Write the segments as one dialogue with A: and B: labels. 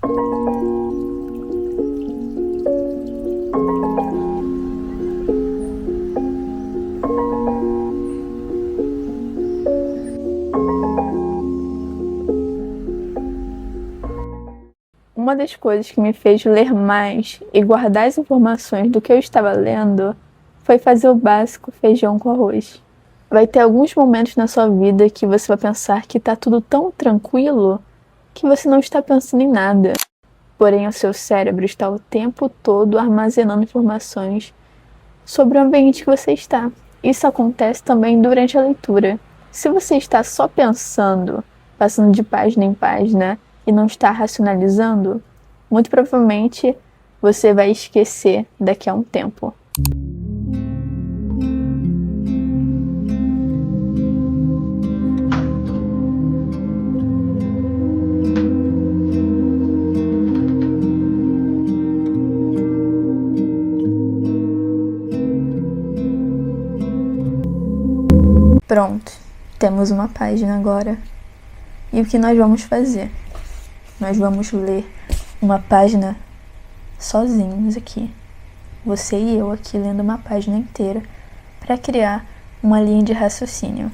A: Uma das coisas que me fez ler mais e guardar as informações do que eu estava lendo foi fazer o básico feijão com arroz. Vai ter alguns momentos na sua vida que você vai pensar que está tudo tão tranquilo que você não está pensando em nada. Porém, o seu cérebro está o tempo todo armazenando informações sobre o ambiente que você está. Isso acontece também durante a leitura. Se você está só pensando, passando de página em página e não está racionalizando, muito provavelmente você vai esquecer daqui a um tempo. Pronto, temos uma página agora. E o que nós vamos fazer? Nós vamos ler uma página sozinhos aqui. Você e eu aqui lendo uma página inteira para criar uma linha de raciocínio.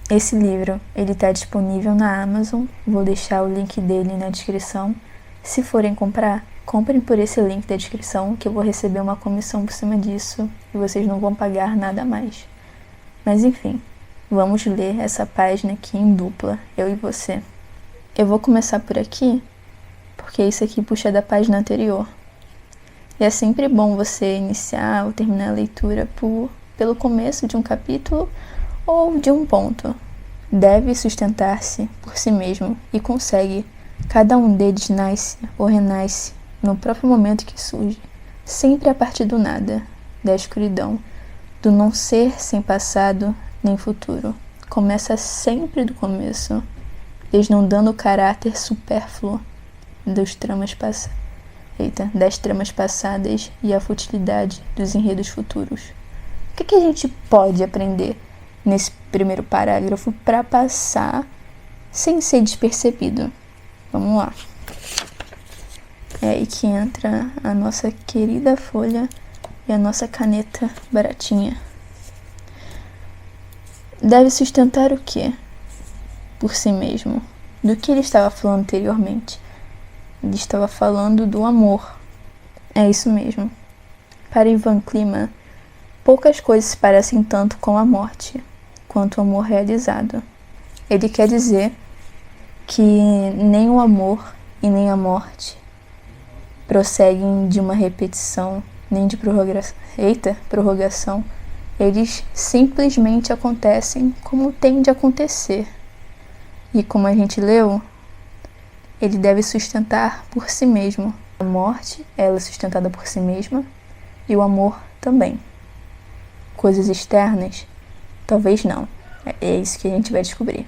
A: Esse livro, ele está disponível na Amazon. Vou deixar o link dele na descrição. Se forem comprar, comprem por esse link da descrição, que eu vou receber uma comissão por cima disso e vocês não vão pagar nada a mais. Mas enfim, vamos ler essa página aqui em dupla, eu e você. Eu vou começar por aqui, porque isso aqui puxa da página anterior. E é sempre bom você iniciar ou terminar a leitura pelo começo de um capítulo ou de um ponto. Deve sustentar-se por si mesmo e consegue. Cada um deles nasce ou renasce no próprio momento que surge, sempre a partir do nada, da escuridão, do não ser sem passado nem futuro. Começa sempre do começo, desnudando o caráter supérfluo das tramas passadas e a futilidade dos enredos futuros. O que a gente pode aprender nesse primeiro parágrafo para passar sem ser despercebido? Vamos lá. É aí que entra a nossa querida folha e a nossa caneta baratinha. Deve sustentar o quê? Por si mesmo. Do que ele estava falando anteriormente? Ele estava falando do amor. É isso mesmo. Para Ivan Klima, poucas coisas se parecem tanto com a morte, quanto o amor realizado. Ele quer dizer que nem o amor e nem a morte prosseguem de uma repetição, nem de prorrogação. Eles simplesmente acontecem como tem de acontecer. E como a gente leu, ele deve sustentar por si mesmo. A morte, ela é sustentada por si mesma, e o amor também. Coisas externas? Talvez não. É isso que a gente vai descobrir.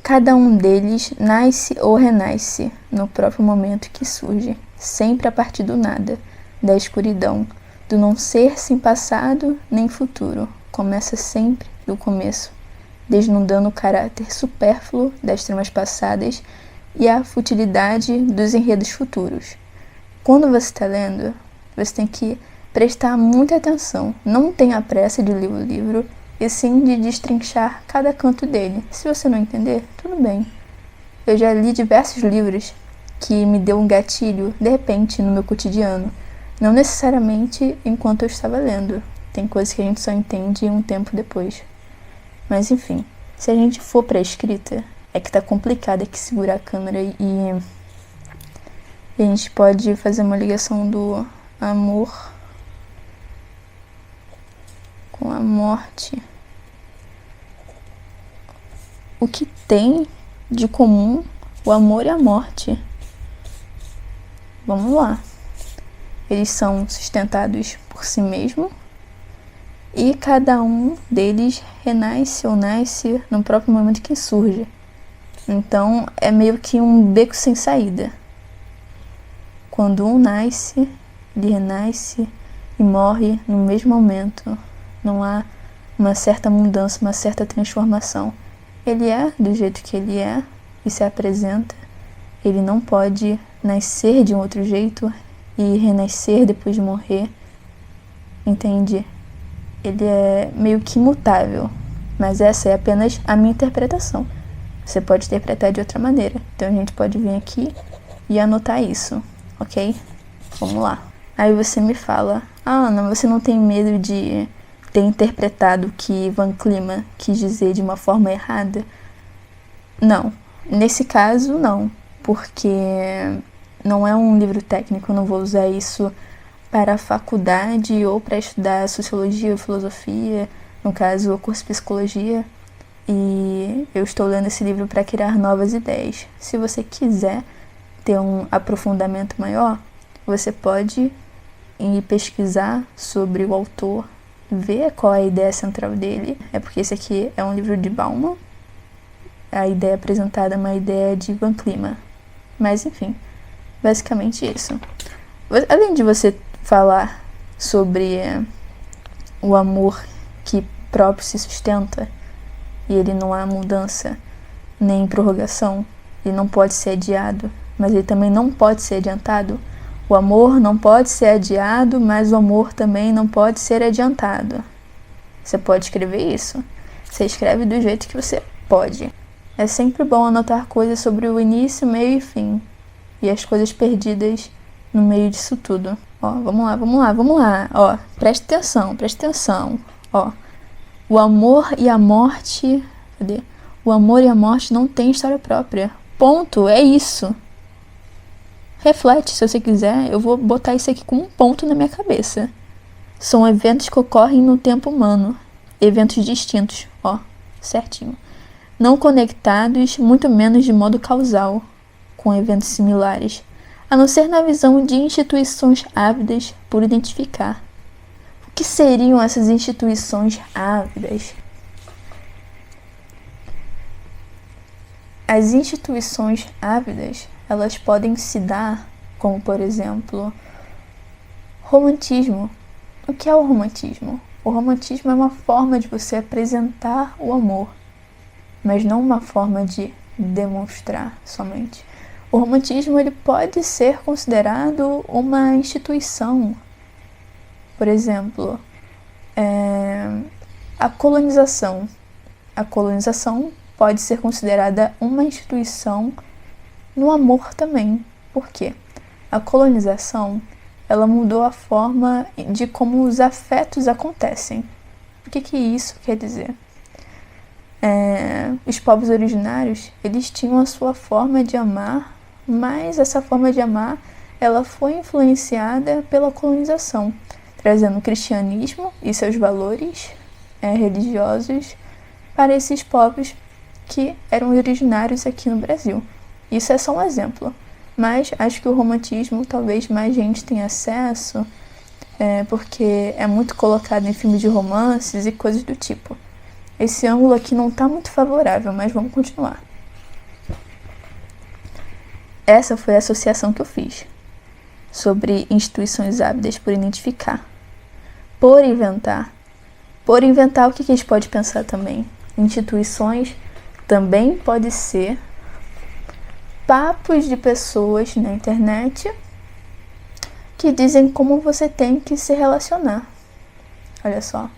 A: Cada um deles nasce ou renasce no próprio momento que surge, sempre a partir do nada, da escuridão, do não ser sem passado nem futuro. Começa sempre do começo, desnudando o caráter supérfluo das tramas passadas e a futilidade dos enredos futuros. Quando você está lendo, você tem que prestar muita atenção. Não tenha pressa de ler o livro, e sim de destrinchar cada canto dele. Se você não entender, tudo bem. Eu já li diversos livros que me deu um gatilho, de repente, no meu cotidiano. Não necessariamente enquanto eu estava lendo. Tem coisas que a gente só entende um tempo depois. Mas enfim, se a gente for para a escrita, é que tá complicado aqui segurar a câmera e a gente pode fazer uma ligação do amor com a morte. O que tem de comum o amor e a morte? Vamos lá. Eles são sustentados por si mesmo e cada um deles renasce ou nasce no próprio momento que surge. Então é meio que um beco sem saída. Quando um nasce, ele renasce e morre no mesmo momento. Não há uma certa mudança, uma certa transformação. Ele é do jeito que ele é e se apresenta. ele não pode nascer de um outro jeito e renascer depois de morrer, entende? Ele é meio que imutável, mas essa é apenas a minha interpretação. Você pode interpretar de outra maneira, então a gente pode vir aqui e anotar isso, ok? Vamos lá. Aí você me fala, Ana, você não tem medo de ter interpretado o que Ivan Klima quis dizer de uma forma errada? Não, nesse caso não, porque não é um livro técnico, eu não vou usar isso para a faculdade ou para estudar sociologia ou filosofia, no caso o curso de psicologia, e eu estou lendo esse livro para criar novas ideias. Se você quiser ter um aprofundamento maior, você pode ir pesquisar sobre o autor, ver qual é a ideia central dele. É porque esse aqui é um livro de Bauman, a ideia apresentada é uma ideia de Ivan Klima. Mas enfim, basicamente isso. Além de você falar sobre o amor que próprio se sustenta, e ele não há mudança nem prorrogação, ele não pode ser adiado, mas ele também não pode ser adiantado. O amor não pode ser adiado, mas o amor também não pode ser adiantado. Você pode escrever isso. Você escreve do jeito que você pode. É sempre bom anotar coisas sobre o início, meio e fim, e as coisas perdidas no meio disso tudo. Ó, vamos lá. Ó, presta atenção. Ó, o amor e a morte... Cadê? O amor e a morte não têm história própria. Ponto, é isso. Reflete, se você quiser, eu vou botar isso aqui como um ponto na minha cabeça. São eventos que ocorrem no tempo humano. Eventos distintos, ó, certinho. Não conectados, muito menos de modo causal, com eventos similares, a não ser na visão de instituições ávidas por identificar. O que seriam essas instituições ávidas? As instituições ávidas, elas podem se dar como, por exemplo, romantismo. O que é o romantismo? O romantismo é uma forma de você apresentar o amor, mas não uma forma de demonstrar somente. O romantismo ele pode ser considerado uma instituição. Por exemplo, a colonização. A colonização pode ser considerada uma instituição no amor também. Por quê? A colonização, ela mudou a forma de como os afetos acontecem. O que isso quer dizer? Os povos originários, eles tinham a sua forma de amar, mas essa forma de amar, ela foi influenciada pela colonização, trazendo o cristianismo e seus valores religiosos para esses povos que eram originários aqui no Brasil. Isso é só um exemplo, mas acho que o romantismo talvez mais gente tenha acesso, porque é muito colocado em filmes de romances e coisas do tipo. Esse ângulo aqui não está muito favorável, mas vamos continuar. Essa foi a associação que eu fiz sobre instituições ávidas por identificar. Por inventar, o que a gente pode pensar também? Instituições também pode ser papos de pessoas na internet que dizem como você tem que se relacionar. Olha só,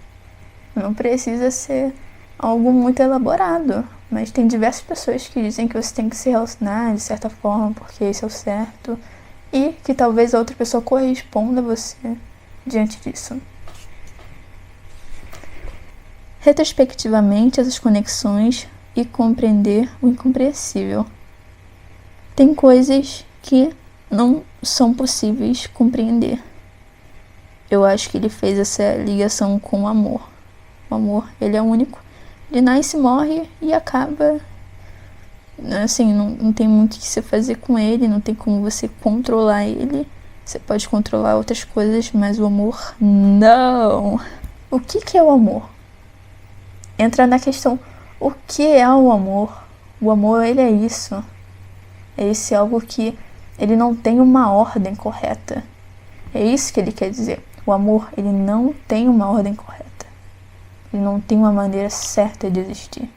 A: não precisa ser algo muito elaborado, mas tem diversas pessoas que dizem que você tem que se relacionar de certa forma porque esse é o certo e que talvez a outra pessoa corresponda a você diante disso. Retrospectivamente, essas conexões e compreender o incompreensível. Tem coisas que não são possíveis compreender. Eu acho que ele fez essa ligação com o amor. O amor, ele é único. Ele nasce, morre e acaba. Assim, não tem muito o que você fazer com ele, não tem como você controlar ele. Você pode controlar outras coisas, mas o amor, não. O que é o amor? Entra na questão, o que é o amor? O amor, ele é isso. É esse algo que ele não tem uma ordem correta. É isso que ele quer dizer. O amor, ele não tem uma ordem correta. Ele não tem uma maneira certa de existir.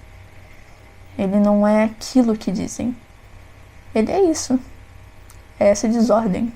A: Ele não é aquilo que dizem. Ele é isso. é essa desordem.